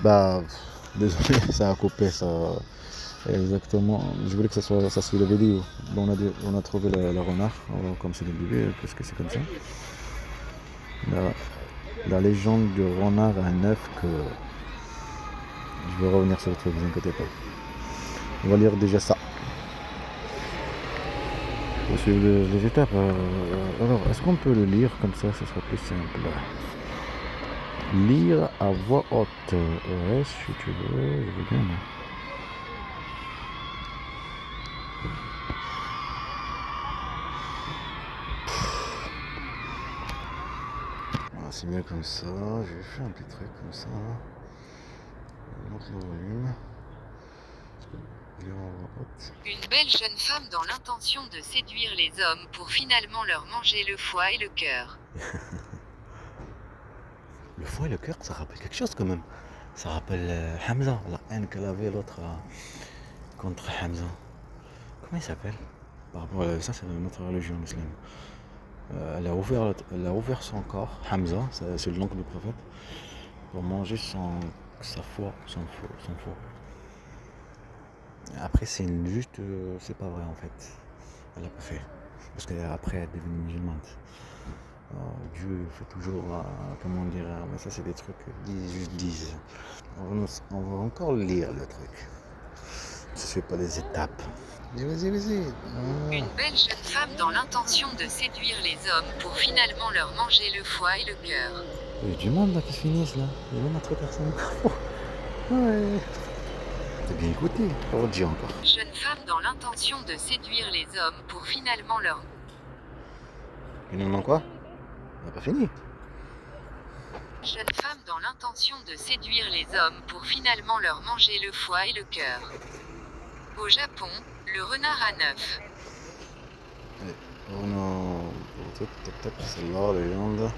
Bah, désolé, ça a coupé ça. Exactement. Je voulais que ça soit la vidéo. Bon, on a trouvé la renard, comme c'est le bébé, parce que c'est comme ça. La, la légende du renard à neuf que je vais revenir sur le truc, vous inquiétez pas. On va lire déjà ça. On va suivre les étapes. Alors, est-ce qu'on peut le lire comme ça sera plus simple. Lire à voix haute. Ouais, si tu veux, je veux bien. Ah, c'est mieux comme ça. Je vais faire un petit truc comme ça. Je monte le volume. Lire à voix haute. Une belle jeune femme dans l'intention de séduire les hommes pour finalement leur manger le foie et le cœur. Le foie et le cœur, ça rappelle quelque chose quand même. Ça rappelle Hamza, la haine qu'elle avait l'autre contre Hamza. Comment il s'appelle? Par rapport à ça, c'est notre religion musulmane. Elle a ouvert son corps, Hamza, c'est le nom du prophète, pour manger sa foi, son foie. Après, c'est juste, c'est pas vrai en fait. Elle l'a pas fait. Parce qu'après, elle est devenue musulmane. Dieu fait toujours, comment dire, mais ça c'est des trucs qu'ils disent. On va encore lire le truc. Je ne fais pas les étapes. Vas-y. Une belle jeune femme dans l'intention de séduire les hommes pour finalement leur manger le foie et le cœur. Il y a du monde là qui se finissent là. Il y a même un truc à Ouais. T'as bien écouté. Redis encore. Jeune femme dans l'intention de séduire les hommes pour finalement leur... Finalement quoi? On n'a pas fini. Jeune femme dans l'intention de séduire les hommes pour finalement leur manger le foie et le cœur. Au Japon, le renard à neuf. Oh non. Celle-là, légende.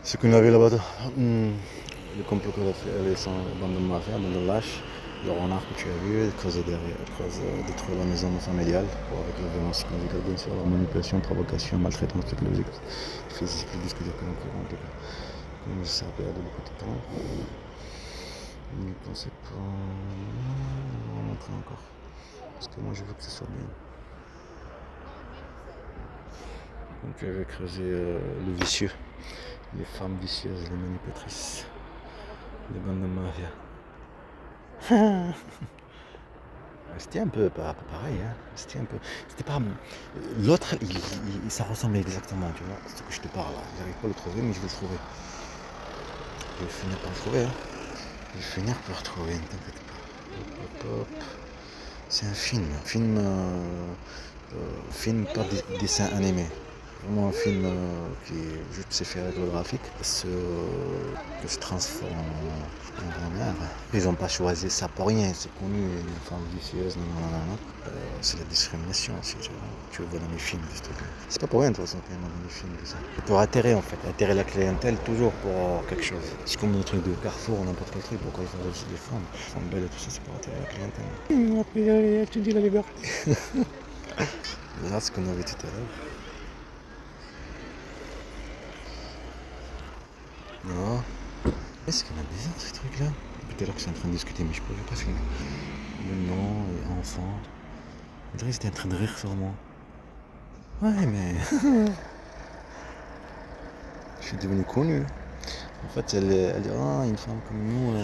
Ce qu'on avait là-bas. Le complot qu'elle a fait, elle est sans bande de mafia, bande de lâches. Le renard que tu as vu, creuser derrière, détruire la maison familiale, avec la violence conjugale, bien sûr, la manipulation, provocation, maltraitance psychologique, physique, discussion en tout cas. Comme ça a perdu beaucoup de temps. Je ne pensais pas en montrer encore. Parce que moi je veux que ce soit bien. Donc tu avais creusé le vicieux, les femmes vicieuses, les manipulatrices, les bandes de mafia. C'était un peu pareil, hein. C'était un peu. C'était pas. L'autre, ça ressemblait exactement, tu vois. C'est ce que je te parle là. J'arrive pas à le trouver, mais je vais le trouver. Je vais finir par le trouver, hein. Je vais finir par le trouver, ne t'inquiète pas. Hop. C'est un film pas dessin animé. Vraiment un film qui est juste c'est fait avec le graphique, que se transforme en grand-mère. Ils n'ont pas choisi ça pour rien, c'est connu, une femme vicieuse, non. C'est la discrimination aussi, tu vois dans les films, ce truc. C'est pas pour rien de toute façon qu'il y en a dans les films, tout ça. Pour atterrir en fait, atterrir la clientèle toujours pour quelque chose. C'est comme le truc de Carrefour, n'importe quel truc, pourquoi ils font aussi des femmes belles et tout ça, c'est pour atterrir la clientèle. Après, tu dis la liberté. Là, ce qu'on avait tout à l'heure. Non. Est-ce qu'on a bizarre ce truc là? Tout à l'heure que c'est en train de discuter, mais je peux pas finir. Le nom et enfant. On dirait que c'était en train de rire sur moi. Ouais, mais. Je suis devenu connu. En fait, elle dit ah, une femme comme nous,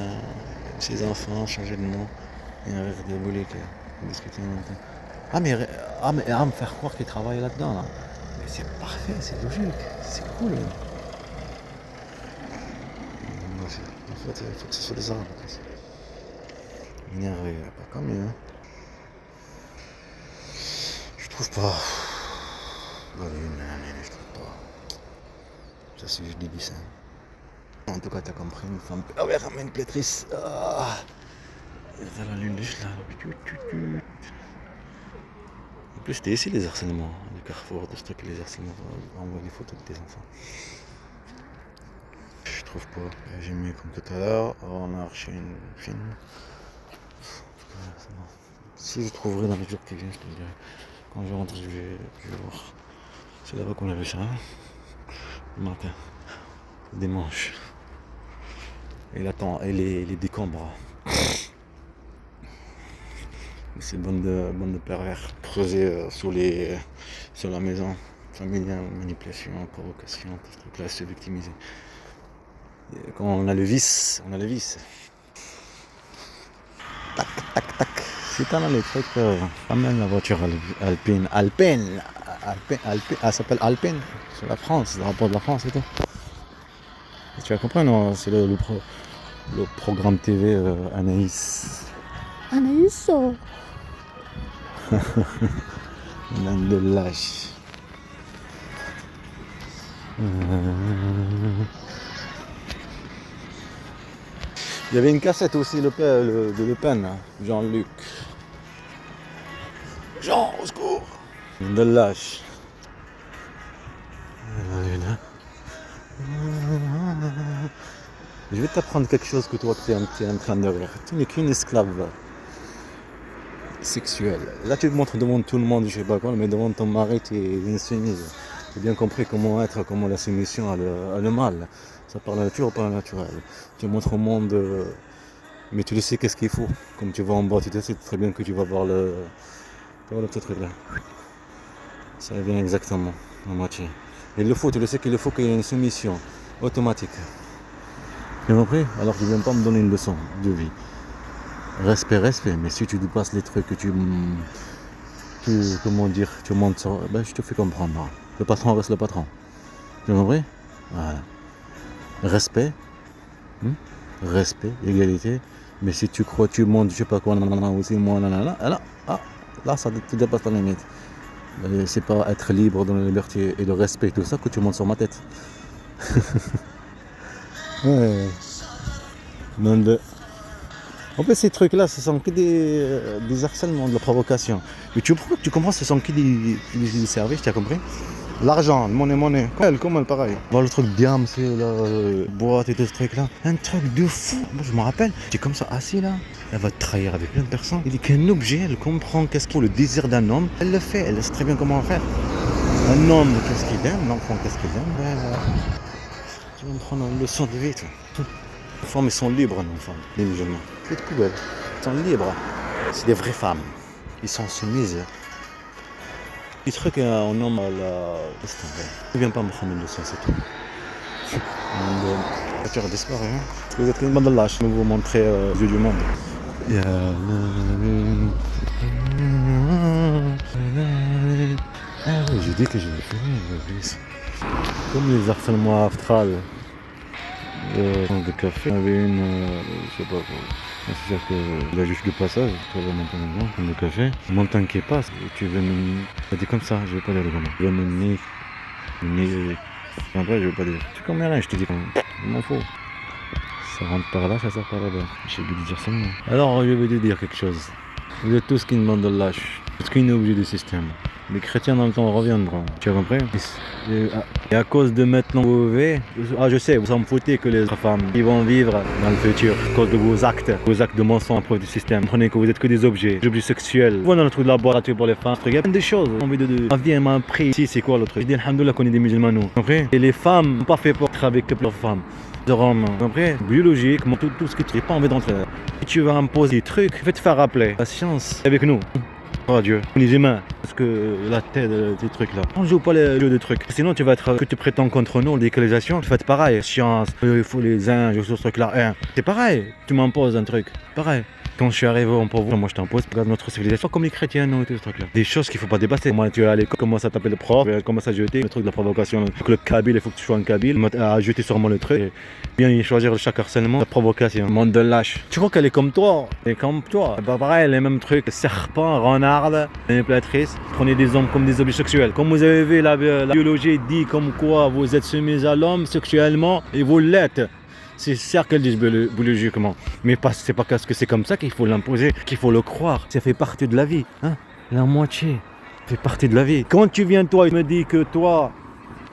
ses enfants, changer de nom. Et un rire diabolique. Discuter en même temps. Me faire croire qu'il travaille là-dedans. Là. Mais c'est parfait, c'est logique, c'est cool. En fait, il faut que ce soit des arabes. Énervé, pas comme mieux. Hein. Je trouve pas. Bah oui, mais je trouve pas. Ça c'est juste des dessins. En tout cas, t'as compris, une femme. Ah ouais, ramène Plétrice. Ah. T'as la lune juste là. En plus, c'était ici les harcèlements. Les carrefours, de stocker les harcèlements. On voit les photos de tes enfants. Je trouve pas. J'ai mis comme tout à l'heure. On a arraché une film. Si je trouverai dans les jours qui viennent, je te le dirai. Quand je rentre, je vais voir. C'est là-bas qu'on a vu ça. Le matin. Des manches. il attend, et les décombres. C'est bande de pervers creusés sur la maison. Familiale, manipulation, provocation, tout ce truc-là, se victimiser. Et quand on a le vice, on a le vice. Tac, tac, tac. Si t'en as les trucs, ramène la voiture Alpine. Elle s'appelle Alpine. C'est la France, le rapport de la France et tout. Et tu as compris, non? C'est le programme TV Anaïs. Anaïs. Bande de lâche. Il y avait une cassette aussi de Le Pen, Jean-Luc. Jean, au secours! De lâche. Je vais t'apprendre quelque chose que toi tu es en train de faire. Tu n'es qu'une esclave sexuelle. Là tu te montres devant tout le monde, je sais pas quoi, mais devant ton mari tu es une soumise. Tu as bien compris comment la soumission a le mal. Ça par la nature ou par la naturelle. Tu montres au monde, mais tu le sais qu'est-ce qu'il faut. Comme tu vas en bas, tu sais très bien que tu vas voir le petit truc là. Ça vient exactement à moitié. Il le faut, tu le sais qu'il faut qu'il y ait une soumission automatique. Tu as compris? Alors tu ne viens pas me donner une leçon de vie. Respect, mais si tu dépasses les trucs que comment dire, tu montes sur, ben je te fais comprendre. Le patron reste le patron. Tu as compris? Voilà. Respect, égalité. Mais si tu crois, tu montes, je sais pas quoi, aussi moi, là ça tu dépasses la limite. C'est pas être libre dans la liberté et le respect, tout ça, que tu montes sur ma tête. Ouais. En fait, ces trucs-là, ce sont que des harcèlements, de la provocation. Mais tu comprends, ce sont que des services, tu as compris? L'argent, monnaie. Comme elle, pareil. Voir le truc diam, c'est la boîte et tout ce truc-là. Un truc de fou. Moi, je me rappelle, j'étais comme ça, assis là. Elle va te trahir avec plein de personnes. Il dit qu'un objet, elle comprend qu'est-ce qu'il faut, le désir d'un homme. Elle le fait, elle sait très bien comment faire. Un homme, qu'est-ce qu'il aime, l'enfant, qu'est-ce qu'il aime. Tu vas me prendre une leçon de vie, toi. Les femmes, elles sont libres, nos femmes, les musulmans. C'est de poubelle. Ils sont libres. C'est des vraies femmes. Ils sont soumises. Les trucs en homme à la... Ne viens pas me prendre une leçon, c'est tout. La voiture a disparu. Hein. Vous êtes une bande de lâches. Je vais vous montrer les yeux du monde. Ah oui, j'ai dit que je vais finir. Comme les harcèlements astrales. De café, il y avait une, je sais pas quoi, c'est sûr que là juste de passage, tu vas maintenant de café, mon temps qui passe, tu veux me... Ça dit comme ça, je vais pas dire le comment. Tu veux me nier, après je vais pas dire. Tu connais rien, je te dis quand même, je m'en fous. Ça rentre par là, ça sort par là-bas. J'ai oublié de dire ça. Alors je vais te dire quelque chose. Vous êtes tous qu'une bande de lâches, tous qu'une objet du système. Les chrétiens dans le temps reviendront, tu as compris? Et à cause de maintenant je sais, vous en foutez que les femmes qui vont vivre dans le futur à cause de vos actes de mensonge du système. Comprenez que vous êtes que des objets sexuels. Vous dans le truc de laboratoire pour les femmes, il y a plein de choses. La vie m'a appris ici, c'est quoi le truc? Je dis alhamdoulilah qu'on est des musulmans, nous. Compris? Et les femmes n'ont pas fait pour être avec leurs femmes. De Rome, compris? Biologiquement, tout ce que tu n'as pas envie d'entrer. Si tu veux imposer des trucs, fais te faire rappeler. La science est avec nous. Oh Dieu, on est humains, parce que la tête des trucs là. On joue pas les jeux de trucs. Sinon tu vas être, que tu prétends contre nous, l'égalisation, tu fais pareil. Science, il faut les anges, ce truc là. C'est pareil, tu m'imposes un truc. Pareil. Quand je suis arrivé en pauvre, moi je t'impose, regarde notre civilisation, comme les chrétiens, non, tout ce truc là. Des choses qu'il faut pas dépasser. Moi tu es à l'école, commence à taper le prof, commence à jeter le truc de la provocation. Le kabyle, il faut que tu sois un kabyle, à jeter sûrement le truc. Et bien choisir chaque harcèlement, la provocation. Monde de lâche. Tu crois qu'elle est comme toi? Elle est comme toi. Bah pareil, les mêmes trucs. Serpent, renarde, manipulatrice. Prenez des hommes comme des objets sexuels. Comme vous avez vu, la biologie dit comme quoi vous êtes soumis à l'homme sexuellement et vous l'êtes. C'est certes qu'elles disent biologiquement, mais c'est pas parce que c'est comme ça qu'il faut l'imposer, qu'il faut le croire. Ça fait partie de la vie, hein. La moitié fait partie de la vie. Quand tu viens toi, il me dit que toi,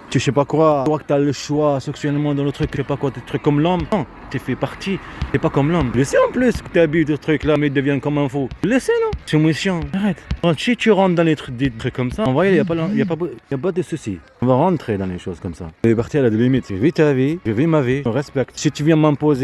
tu sais pas quoi, toi que t'as le choix sexuellement dans le truc, je sais pas quoi, des trucs comme l'homme. Non, tu fais partie, t'es pas comme l'homme. Laissez en plus que t'habites ce truc là, mais devient comme un fou. Laissez non, c'est méchant. Arrête. Si tu rentres dans des trucs comme ça, en vrai, il y a pas de soucis. On va rentrer dans les choses comme ça. Les parties, elle a des limites. Je vis ta vie, je vis ma vie, je respecte. Si tu viens m'imposer